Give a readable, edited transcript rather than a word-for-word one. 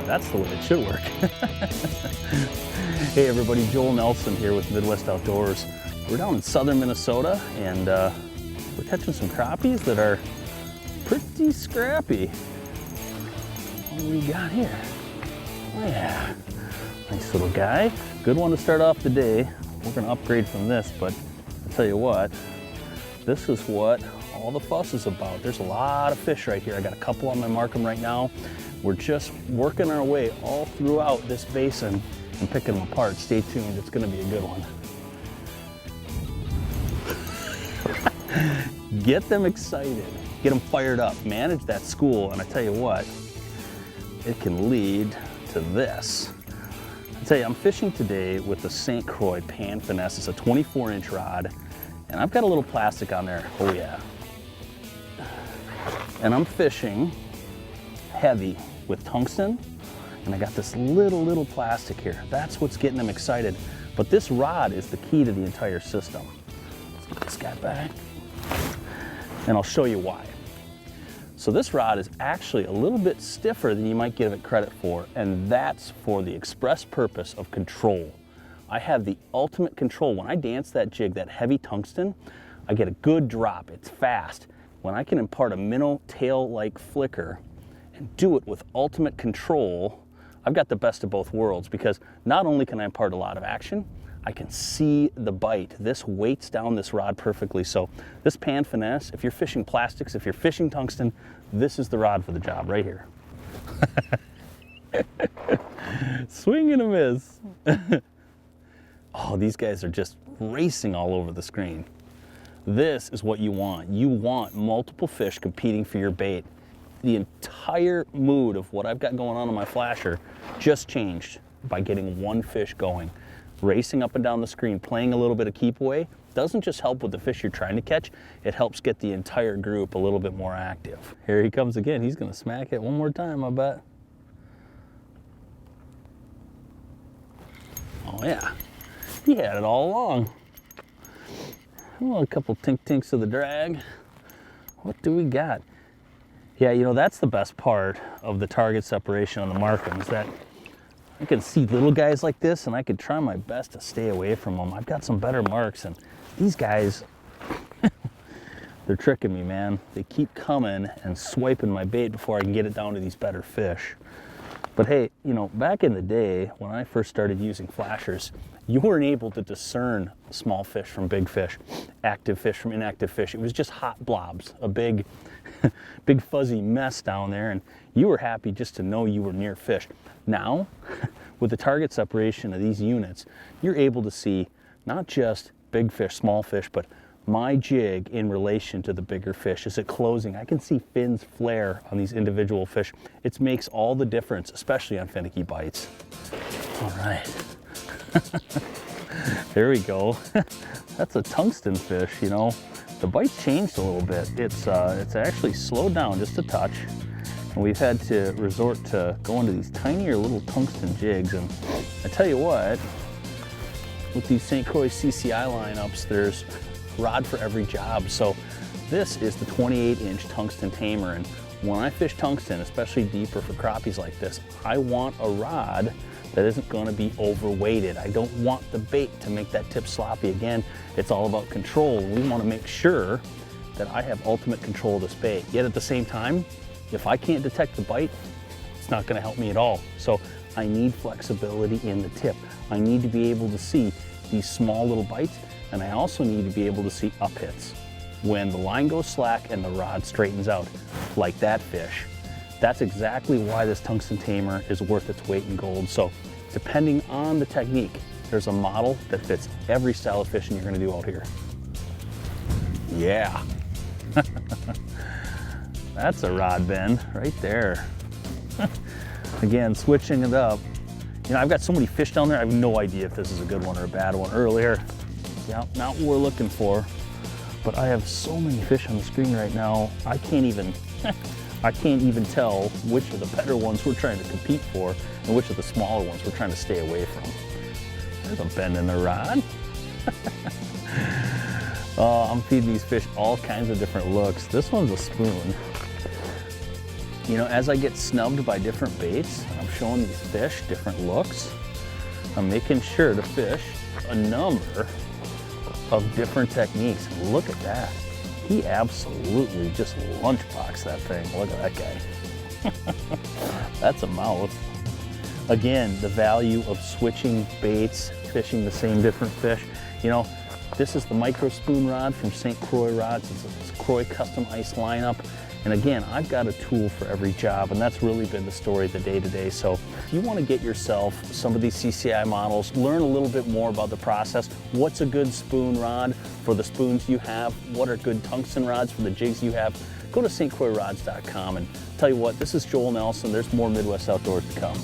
That's the way it should work. Hey everybody, Joel Nelson here with Midwest Outdoors. We're down in southern Minnesota and we're catching some crappies that are pretty scrappy. What do we got here? Oh yeah, nice little guy. Good one to start off the day. We're gonna upgrade from this, but I'll tell you what, this is what all the fuss is about. There's a lot of fish right here. I got a couple on my markham right now. We're just working our way all throughout this basin and picking them apart. Stay tuned, it's gonna be a good one. Get them excited, get them fired up, manage that school, and I tell you what, it can lead to this. I tell you, I'm fishing today with the St. Croix Pan Finesse. It's a 24-inch rod, and I've got a little plastic on there. Oh yeah. And I'm fishing heavy with tungsten, and I got this little plastic here. That's what's getting them excited. But this rod is the key to the entire system. Let's get this guy back, and I'll show you why. So this rod is actually a little bit stiffer than you might give it credit for, and that's for the express purpose of control. I have the ultimate control. When I dance that jig, that heavy tungsten, I get a good drop, it's fast. When I can impart a minnow tail-like flicker and do it with ultimate control, I've got the best of both worlds, because not only can I impart a lot of action, I can see the bite. This weights down this rod perfectly. So this Pan Finesse, if you're fishing plastics, if you're fishing tungsten, this is the rod for the job right here. Swing and a miss. Oh, these guys are just racing all over the screen. This is what you want. You want multiple fish competing for your bait. The entire mood of what I've got going on my flasher just changed by getting one fish going. Racing up and down the screen, playing a little bit of keep away, doesn't just help with the fish you're trying to catch, it helps get the entire group a little bit more active. Here he comes again. He's gonna smack it one more time, I bet. Oh yeah, he had it all along. Oh, a couple tink-tinks of the drag. What do we got? Yeah, you know, that's the best part of the target separation on the markham, is that I can see little guys like this and I can try my best to stay away from them. I've got some better marks, and these guys, they're tricking me, man. They keep coming and swiping my bait before I can get it down to these better fish. But hey, you know, back in the day when I first started using flashers, you weren't able to discern small fish from big fish, active fish from inactive fish. It was just hot blobs, a big, big fuzzy mess down there, and you were happy just to know you were near fish. Now, with the target separation of these units, you're able to see not just big fish, small fish, but my jig in relation to the bigger fish. Is it closing? I can see fins flare on these individual fish. It makes all the difference, especially on finicky bites. All right. There we go. That's a tungsten fish, you know. The bite's changed a little bit. It's actually slowed down just a touch. And we've had to resort to going to these tinier little tungsten jigs. And I tell you what, with these St. Croix CCI lineups, there's rod for every job. So this is the 28-inch tungsten tamer, and when I fish tungsten, especially deeper for crappies like this, I want a rod that isn't going to be overweighted. I don't want the bait to make that tip sloppy. Again, it's all about control. We want to make sure that I have ultimate control of this bait. Yet at the same time, if I can't detect the bite, it's not going to help me at all. So I need flexibility in the tip. I need to be able to see these small little bites, and I also need to be able to see up hits. When the line goes slack and the rod straightens out, like that fish, that's exactly why this tungsten tamer is worth its weight in gold. So depending on the technique, there's a model that fits every style of fishing you're gonna do out here. Yeah. That's a rod bend right there. Again, switching it up. You know, I've got so many fish down there, I have no idea if this is a good one or a bad one. Earlier, yeah, not what we're looking for. But I have so many fish on the screen right now, I can't even tell which of the better ones we're trying to compete for and which of the smaller ones we're trying to stay away from. There's a bend in the rod. Oh, I'm feeding these fish all kinds of different looks. This one's a spoon. You know, as I get snubbed by different baits, I'm showing these fish different looks. I'm making sure to fish a number of different techniques. Look at that. He absolutely just lunchboxed that thing. Look at that guy. That's a mouth. Again, the value of switching baits, fishing the same different fish. You know, this is the micro spoon rod from St. Croix Rods. It's a Croix custom ice lineup. And again, I've got a tool for every job, and that's really been the story of the day-to-day. So if you want to get yourself some of these CCI models, learn a little bit more about the process. What's a good spoon rod for the spoons you have? What are good tungsten rods for the jigs you have? Go to stcroixrods.com, and tell you what, this is Joel Nelson. There's more Midwest Outdoors to come.